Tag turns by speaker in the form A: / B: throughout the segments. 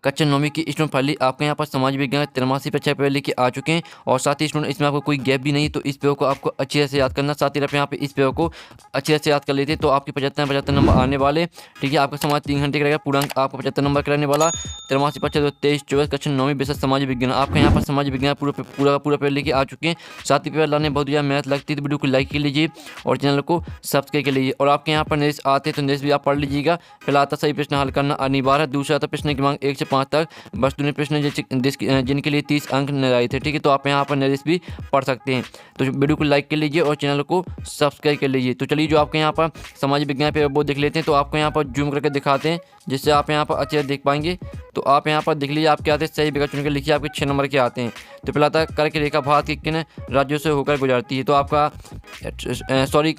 A: कक्षा 9वीं की student finally आपके यहाँ पर समाज विज्ञान 83 परीक्षा पेपर लेके आ चुके हैं और साथ ही स्टूडेंट इसमें आपको कोई गैप भी नहीं, तो इस पेपर को आपको अच्छी तरह से याद करना। साथ ही आप यहाँ पे इस पेपर को अच्छी तरह से याद कर लेते हैं तो आपके 75 नंबर आने वाले। ठीक है, आपका समाज 3 घंटे का रहेगा, पूरा अंक आपको 75 नंबर का रहने वाला। 83 परीक्षा 23-24 कक्षा 9वीं विषय समाज विज्ञान आपके यहाँ पर समाज विज्ञान पूरा पेपर लेके आ चुके हैं। साथ ही पेपर लाने बहुत ज़्यादा मेहनत लगती है, तो वीडियो को लाइक कर लीजिए और चैनल को सब्सक्राइब कर लीजिए। और आपके यहाँ पर नोट्स आते हैं तो नोट्स भी आप पढ़ लीजिएगा। पहला आता सही प्रश्न हल करना अनिवार्य है, दूसरा आता प्रश्न की मांग 1 से 5 तक वस्तुनिष्ठ प्रश्न जिनके लिए 30 अंक निर्धारित है। ठीक है, तो आप यहाँ पर नोट्स भी पढ़ सकते हैं। तो वीडियो को लाइक कर लीजिए और चैनल को सब्सक्राइब कर लीजिए। तो चलिए जो आपके यहाँ पर समाज विज्ञान पेपर वो देख लेते हैं। तो आपको यहाँ पर जूम करके दिखाते हैं जिससे आप यहाँ पर अच्छे से देख पाएंगे। तो आप यहाँ पर देख लीजिए आपके आते हैं सही विकल्प चुन के लिखिए, आपके 6 नंबर के आते हैं। तो पहला आता है कर्क रेखा भारत के किन राज्यों से होकर गुजरती है, तो आपका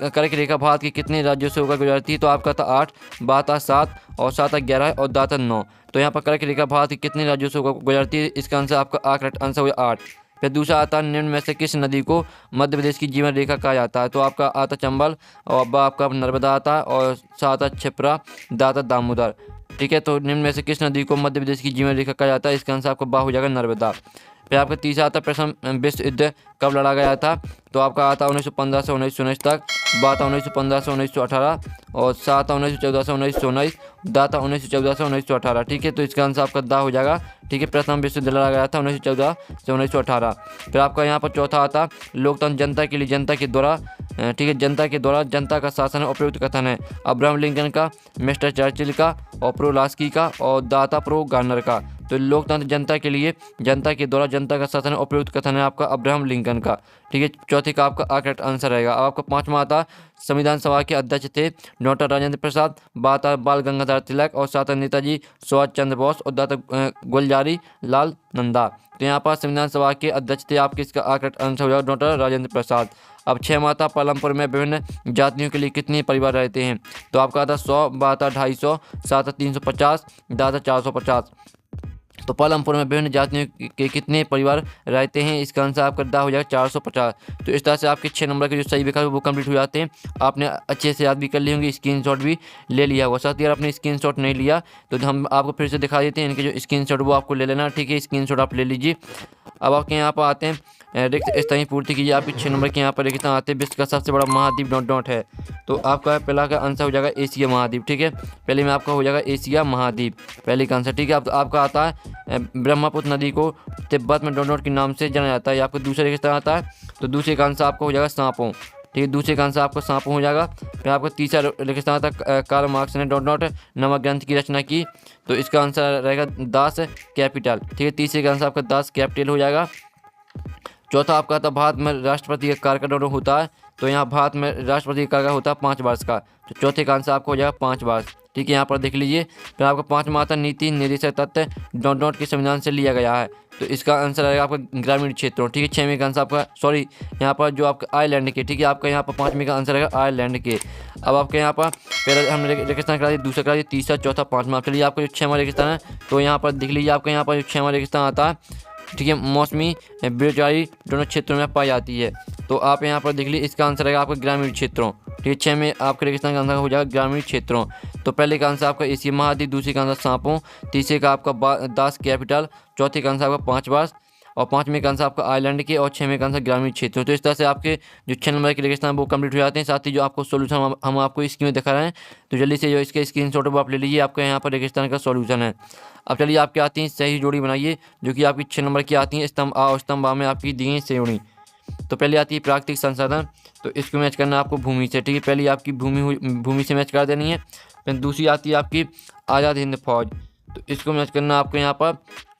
A: कर्क रेखा भारत के कितने राज्यों से होकर गुजरती है, तो आपका था 8, बात 7 और 7 11 और दात 9। तो यहाँ पर कर्क रेखा भारत के कितने राज्यों से होकर गुजरती है, इसका आंसर आपका करेक्ट आंसर हुआ 8। फिर दूसरा आता है निम्न में से किस नदी को मध्य प्रदेश की जीवन रेखा कहा जाता है, तो आपका आता चंबल और अब्बा आपका नर्मदा आता है और सात आता क्षिप्रा, दाता दामोदर। ठीक है, तो निम्न में से किस नदी को मध्य प्रदेश की जीवन रेखा कहा जाता है, इसका आंसर आपका बा हो जाएगा नर्मदा। फिर आपका तीसरा आता प्रथम विश्व युद्ध कब लड़ा गया था, तो आपका आता 1915 से 1919 तक, बात 1915 से 1918 और सात 1914 से 1919, दाता 1914 से 1918। ठीक है, तो इसका आंसर आपका दा हो जाएगा। ठीक है, प्रथम विश्व युद्ध लड़ा गया था 1914 से 1918। फिर आपका यहाँ पर चौथा आता लोकतंत्र जनता के लिए जनता के द्वारा, ठीक है, जनता के द्वारा जनता का शासन है उपयुक्त कथन है, अब्राहम लिंकन का, मिस्टर चर्चिल का और प्रो लास्की का और दाता प्रो गार्नर का। तो लोकतंत्र जनता के लिए जनता के द्वारा जनता का शासन है उपयुक्त कथन है आपका अब्राहम लिंकन का। ठीक है, चौथे का आपका करेक्ट आंसर रहेगा। अब आपका पांचवा आता संविधान सभा के अध्यक्ष थे डॉक्टर राजेंद्र प्रसाद, बात बाल गंगाधर तिलक और साथ नेताजी सुभाष चंद्र बोस और दाता गुलजारी लाल नंदा। तो यहाँ पर संविधान सभा के अध्यक्ष थे आपके, इसका करेक्ट आंसर हो जाएगा डॉक्टर राजेंद्र प्रसाद। अब 6 माता पालमपुर में विभिन्न जातियों के लिए कितने परिवार रहते हैं, तो आपका आता 100, बात 250, सात 350, दाता 450। तो पालमपुर में विभिन्न जातियों के कितने परिवार रहते हैं, इसका आंसर आपका दा हो जाएगा 450। तो इस तरह से आपके 6 नंबर के जो सही विकल्प वो कंप्लीट हो जाते हैं। आपने अच्छे से याद भी कर लिए होंगे, स्क्रीनशॉट भी ले लिया होगा। साथ ही अगर आपने स्क्रीनशॉट नहीं लिया तो हम आपको फिर से दिखा देते हैं, इनके जो स्क्रीनशॉट वो आपको ले लेना। ठीक है, स्क्रीनशॉट आप ले लीजिए। अब आपके यहाँ पर आते हैं रिक्त स्थानीय पूर्ति कीजिए। आपके 6 नंबर के यहाँ पर रिक्त आते हैं विश्व का सबसे बड़ा महाद्वीप डॉट डॉट है, तो आपका पहला का आंसर हो जाएगा एशिया महाद्वीप। ठीक है, पहले में आपका हो जाएगा एशिया महाद्वीप, पहले का आंसर। ठीक है, अब आपका आता है ब्रह्मपुत्र नदी को तिब्बत में डॉट डॉट के नाम से जाना जाता है, आपको दूसरे रिक्त आता है, तो दूसरे का आंसर आपका हो जाएगा सांपों। ठीक है, दूसरे का आंसर आपका सांपों हो जाएगा। फिर आपको तीसरा रिक्त आता है कार्ल मार्क्स ने डॉट डॉट नमक ग्रंथ की रचना की, तो इसका आंसर रहेगा दास कैपिटल। ठीक है, तीसरे का आंसर आपका दास कैपिटल हो जाएगा। चौथा आपका था भारत में राष्ट्रपति का कार्यकाल होता है, तो यहाँ भारत में राष्ट्रपति का कार्यकाल होता है 5 वर्ष का, तो चौथे का आंसर आपको हो जाएगा 5 वर्ष। ठीक है, यहाँ पर देख लीजिए। फिर आपका 5वां आता नीति निर्देशक तत्व डॉट डॉट के संविधान से लिया गया है, तो इसका आंसर रहेगा आपका ग्रामीण क्षेत्रों। ठीक है, 6वें का आंसर आपका यहाँ पर जो आपका आयरलैंड के। ठीक है, आपका यहाँ पर 5वें का आंसर रहेगा आयरलैंड के। अब आपके यहाँ पर पहला हमने रेगिस्तान करा दिया, दूसरा करा दिया, तीसरा चौथा 5वां। चलिए आपका जो 6वां रेगिस्तान है, तो यहाँ पर देख लीजिए आपका यहाँ पर जो 6वां रेगिस्तान आता है, ठीक है, मौसमी बेरोजगारी दोनों क्षेत्रों में पाई जाती है, तो आप यहाँ पर देख लीजिए इसका आंसर रहेगा आपका ग्रामीण क्षेत्रों। ठीक है, 6 में आपके रेगिस्तान का आंसर हो जाएगा ग्रामीण क्षेत्रों। तो पहले का आंसर आपका एशिया महाद्वीप, दूसरे का आंसर सांपों, तीसरे का आपका दास कैपिटल, चौथे का आंसर आपका 5 वर्ष और 5वें का आंसर आपका आइलैंड के और 6वें का आंसर ग्रामीण क्षेत्रों। तो इस तरह से आपके जो 6 नंबर के रेगिस्तान वो कंप्लीट हो जाते हैं। साथ ही जो आपको सोल्यूशन हम आपको स्क्रीन में दिखा रहे हैं, तो जल्दी से जो इसके स्क्रीनशॉट वो आप ले लीजिए, आपके यहाँ पर रेगिस्तान का सोल्यूशन है। अब चलिए आपके आती हैं सही जोड़ी बनाइए, जो कि आपकी 6 नंबर की आती हैं स्तंभ आ और स्तंभ आ में आपकी दी गई जोड़ी। तो पहले आती है प्राकृतिक संसाधन, तो इसको मैच करना आपको भूमि से। ठीक है, पहले आपकी भूमि से मैच कर देनी है। फिर दूसरी आती है आपकी आज़ाद हिंद फौज, तो इसको मैच करना आपको यहाँ पर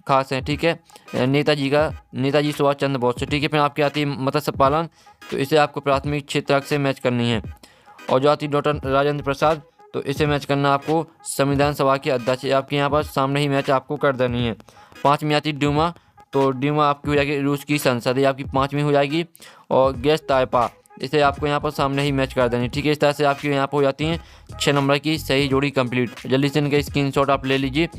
A: खास है। ठीक है, नेताजी सुभाष चंद्र बोस से। ठीक है, फिर आपकी आती है मत्स्य पालन, तो इसे आपको प्राथमिक क्षेत्र से मैच करनी है। और जो आती है डॉक्टर राजेंद्र प्रसाद, तो इसे मैच करना आपको संविधान सभा के अध्यक्ष, आपके यहाँ पर सामने ही मैच आपको कर देनी है। 5वीं आती है ड्यूमा, तो ड्यूमा आपकी हो जाएगी रूस की संसद, ये आपकी 5वीं हो जाएगी। और गैस ताइपा, इसे आपको यहाँ पर सामने ही मैच कर देनी। ठीक है, इस तरह से आपकी यहाँ पर हो जाती हैं 6 नंबर की सही जोड़ी कंप्लीट। जल्दी से इनका स्क्रीनशॉट आप ले लीजिए।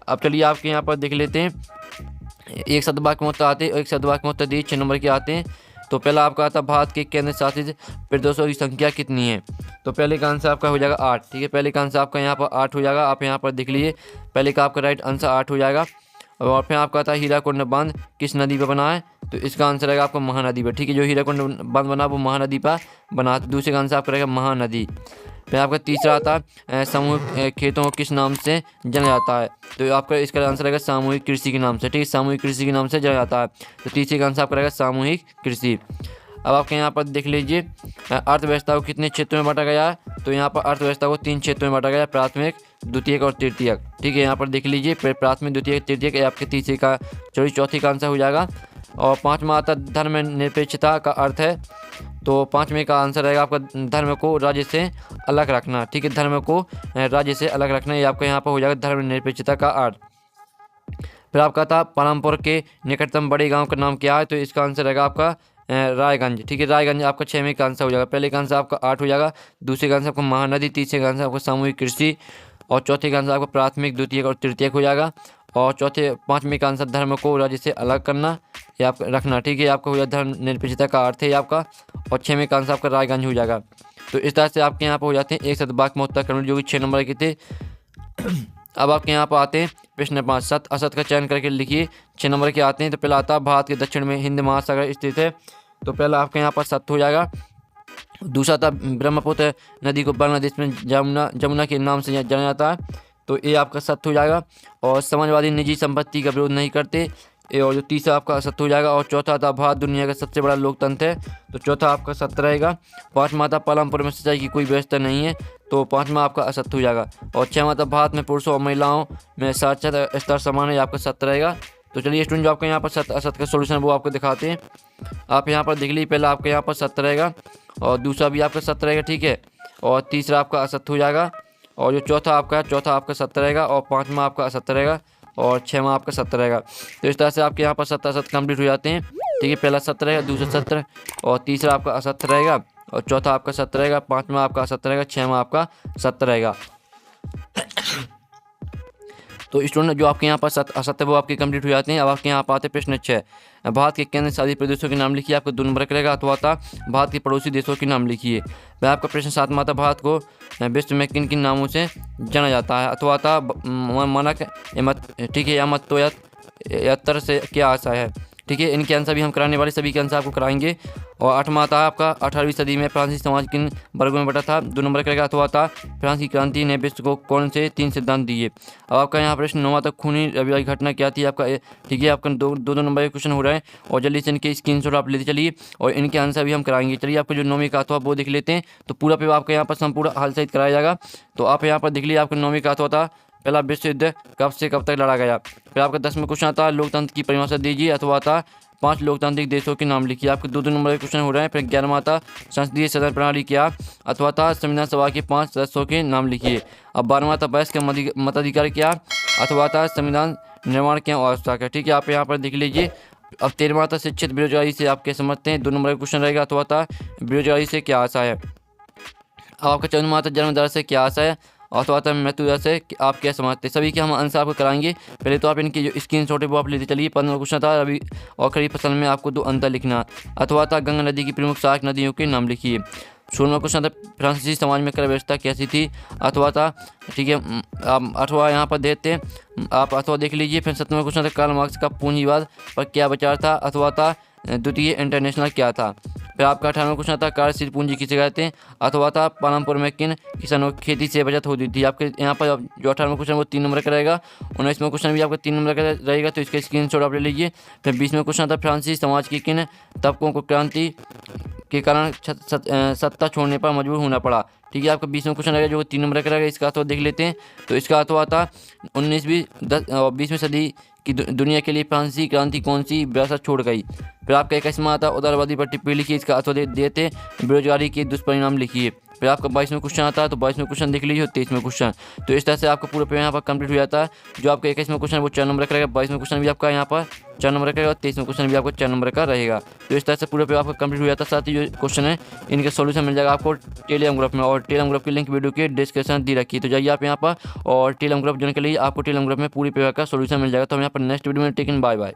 A: अब चलिए आपके यहाँ पर देख लेते हैं एक शतवाक्य में उत्तर आते हैं, एक शतवाक्य में उत्तर दिए 6 नंबर के आते हैं। तो पहला आपका आता है भारत के केंद्र शासित प्रदेशों की संख्या कितनी है। तो पहले का आंसर आपका हो जाएगा 8। ठीक है, पहले का आंसर आपका यहाँ पर 8 हो जाएगा। आप यहाँ पर देख लीजिए, पहले का आपका राइट आंसर 8 हो जाएगा। और फिर आपका आता है हीराकुंड बांध किस नदी पर बना है। तो इसका आंसर रहेगा आपका महानदी पर। ठीक है, जो हीराकुंड बांध बना वो महानदी पर बना। दूसरे का आंसर आपका रहेगा महानदी। फिर आपका तीसरा आता है सामूहिक खेतों को किस नाम से जाना जाता है। तो आपका इसका आंसर रहेगा सामूहिक कृषि के नाम से। ठीक है, सामूहिक कृषि के नाम से जाना जाता है। तो तीसरे का आंसर आपका रहेगा सामूहिक कृषि। अब आपके यहाँ पर देख लीजिए, अर्थव्यवस्था को कितने क्षेत्रों में बांटा गया है। तो यहाँ पर अर्थव्यवस्था को 3 क्षेत्रों में बांटा गया है, प्राथमिक, द्वितीयक और तृतीयक। ठीक है, यहाँ पर देख लीजिए, प्राथमिक, द्वितीयक, तृतीयक, आपके तीसरे का चौथी का आंसर हो जाएगा। और पाँचवा आता है धर्मनिरपेक्षता का अर्थ है। तो पाँचवें का आंसर रहेगा आपका धर्म को राज्य से अलग रखना। ठीक है, धर्म को राज्य से अलग रखना, ये आपका यहाँ पर हो जाएगा धर्मनिरपेक्षता का अर्थ। फिर आपका था पालमपुर के निकटतम बड़े गांव का नाम क्या है। तो इसका आंसर रहेगा आपका रायगंज। ठीक है, रायगंज आपका 6वें का आंसर हो जाएगा। पहले का आंसर आपका 8 हो जाएगा। दूसरे का आंसर आपका महानदी, तीसरे का आंसर आपका सामूहिक कृषि और चौथे का आंसर आपका प्राथमिक, द्वितीयक और तृतीयक हो जाएगा। और पाँचवें का आंसर धर्म को राज्य से अलग करना या आप रखना। ठीक है, आपका हो जाएगा धर्मनिरपेक्षता का अर्थ है आपका। और 6वें का आंसर आपका रायगंज हो जाएगा। तो इस तरह से आपके यहाँ पर हो जाते हैं एक साथ वाक्य में उत्तर करने जो कि 6 नंबर के थे। अब आपके यहाँ पर आते हैं प्रश्न 5, सत असत का चयन करके लिखिए। 6 नंबर के आते हैं। तो पहला आता है भारत के दक्षिण में हिंद महासागर स्थित है। तो पहला आपके यहाँ पर सत्य हो जाएगा। दूसरा था ब्रह्मपुत्र नदी को बांग्लादेश में जमुना के नाम से जाना जाता है। तो ये आपका सत्य हो जाएगा। और समाजवादी निजी संपत्ति का विरोध नहीं करते, ये। और जो तीसरा आपका सत्य हो जाएगा। और चौथा था भारत दुनिया का सबसे बड़ा लोकतंत्र है। तो चौथा आपका सत्य रहेगा। पाँचवा था पालमपुर में सिंचाई की कोई व्यवस्था नहीं है। तो पाँचवा आपका असत्य हो जाएगा। और 6वां था भारत में पुरुषों और महिलाओं में साक्षरता स्तर समान है, आपका सत्य रहेगा। तो चलिए स्टूडेंट, जो आपका यहाँ पर सत्य असत्य का सोल्यूशन वो आपको दिखाते हैं। आप यहाँ पर देख लीजिए, पहला आपका यहाँ पर सत्य रहेगा और दूसरा भी आपका सत्य रहेगा। ठीक है, और तीसरा आपका असत्य हो जाएगा। और जो चौथा आपका सत्य रहेगा। और 5वां आपका असत्य रहेगा। और 6वां आपका सत्य रहेगा। तो इस तरह से आपके यहाँ पर सत्य असत्य कंप्लीट हो जाते हैं। ठीक है, पहला सत्य रहेगा, दूसरा सत्य और तीसरा आपका असत्य रहेगा। और चौथा आपका सत्य रहेगा, 5वां आपका असत्य रहेगा, 6वां आपका सत्य रहेगा। तो स्टूडेंट, जो आपके यहाँ पर सत्य असत्य वो आपके कंप्लीट हो जाते हैं। अब आपके यहाँ पर आते प्रश्न 6, भारत के केंद्र शासित प्रदेशों के नाम लिखिए। आपको 2 नंबर रहेगा। अथवा था भारत के पड़ोसी देशों के नाम लिखिए। वह आपका प्रश्न 7 था भारत को विश्व में किन किन नामों से जाना जाता है। अथवा था मनक, ठीक है, अमत तो यत्तर से क्या आशा है। ठीक है, इनके आंसर भी हम कराने वाले, सभी के आंसर आपको कराएंगे। और 8वां था आपका 18वीं सदी में फ्रांसीसी समाज किन वर्गों में बटा था। 2 नंबर करेगा। अथवा था फ्रांस की क्रांति ने विश्व को कौन से 3 सिद्धांत दिए। अब आपका यहाँ प्रश्न 9वां तक खूनी रविवार की घटना क्या थी आपका। ठीक है, आपका दो नंबर के क्वेश्चन हो रहे हैं और जल्दी से इनके स्क्रीनशॉट आप लेते चलिए और इनके आंसर भी हम कराएंगे। चलिए, आपको जो 9वीं का अथवा वो देख लेते हैं। तो पूरा पे आपका यहाँ पर संपूर्ण हाल सहित कराया जाएगा। तो आप यहाँ पर देख लीजिए, आपका 9वीं का अथवा था पहला विश्व युद्ध कब से कब तक लड़ा गया। फिर आपका 10वां क्वेश्चन आता लोकतंत्र की परिभाषा दीजिए। अथवा था 5 लोकतांत्रिक देशों के नाम लिखिए। आपके 2 नंबर के क्वेश्चन हो रहे हैं। फिर 11वां था संसदीय सदन प्रणाली क्या। अथवा था संविधान सभा के 5 सदस्यों के नाम लिखिए। अब 12वां था वयस्क मताधिकार क्या। अथवा था संविधान निर्माण क्या आवश्यक है। ठीक है, आप यहाँ पर देख लीजिए। अब 13वां था शिक्षित बेरोजगारी से आप क्या समझते हैं। 2 नंबर का क्वेश्चन रहेगा। अथवा था बेरोजगारी से क्या आशा है। अब आपका 14वां था जन्म दर से क्या आशा है। अथवा था मृत्यु दर से आप क्या समझते हैं। सभी के हम आंसर आपको कराएंगे। पहले तो आप इनकी जो स्क्रीनशॉट है वो आप लेते चलिए। 15वां क्वेश्चन था रबी और खरीफ फसल में आपको 2 अंतर लिखना। अथवा था गंगा नदी की प्रमुख सहायक नदियों के नाम लिखिए। 16वां क्वेश्चन था फ्रांसीसी समाज में कर व्यवस्था कैसी थी। अथवा था, ठीक है, अथवा यहाँ पर देते हैं आप अथवा देख लीजिए। फिर 17वां क्वेश्चन था कार्ल मार्क्स का पूंजीवाद पर क्या विचार था। अथवा था द्वितीय इंटरनेशनल क्या था। फिर आपका 18वां क्वेश्चन था कार्यशील पूंजी किसे कहते हैं। अथवा था पालमपुर में किन किसानों की खेती से बचत होती थी। आपके यहाँ पर जो 18वां क्वेश्चन वो 3 नंबर का रहेगा। 19वां क्वेश्चन भी आपका 3 नंबर का रहेगा, तो इसका स्क्रीनशॉट आप ले लीजिए। फिर 20वां क्वेश्चन था फ्रांसीसी समाज की किन तबकों को क्रांति के कारण सत्ता छोड़ने पर मजबूर होना पड़ा। ठीक है, आपका 20वां क्वेश्चन रहेगा जो 3 नंबर का रहेगा। इसका अथवा देख लेते हैं। तो इसका अथवा था 19वीं और 20वीं सदी की दुनिया के लिए फ्रांसीसी क्रांति कौन सी विरासत छोड़ गई। फिर आपका 21वां आता उदारवादी पर टिप्पणी लिखिए। इसका अथवा देते बेरोजगारी के दुष्परिणाम लिखिए। फिर आपका 22वां क्वेश्चन आता है। तो 22वां क्वेश्चन देख लीजिए। 23वां क्वेश्चन। तो इस तरह से आपका पूरा पेपर यहाँ पर कंप्लीट हो जाता है। जो आपका 21वां क्वेश्चन वो 4 नंबर का रहेगा। 22वां क्वेश्चन भी आपका यहाँ पर 4 नंबर का रहेगा और 23वां क्वेश्चन भी आपको 4 नंबर का रहेगा। तो इस तरह से पूरा पेपर आपका कंप्लीट हो जाता है। साथ ही जो क्वेश्चन है इनका सोल्यूशन मिल जाएगा आपको टेलीग्राम ग्रुप में, और टेलीग्राम ग्रुप की लिंक वीडियो के डिस्क्रिप्शन दी रखी है। तो जाइए आप यहाँ पर और टेलीग्राम ग्रुप ज्वाइन के लिए आपको टेलीग्राम ग्रुप में पूरी पेपर का सोल्यूशन मिल जाएगा। तो हम यहाँ पर नेक्स्ट वीडियो में टेकिन बाय बाय।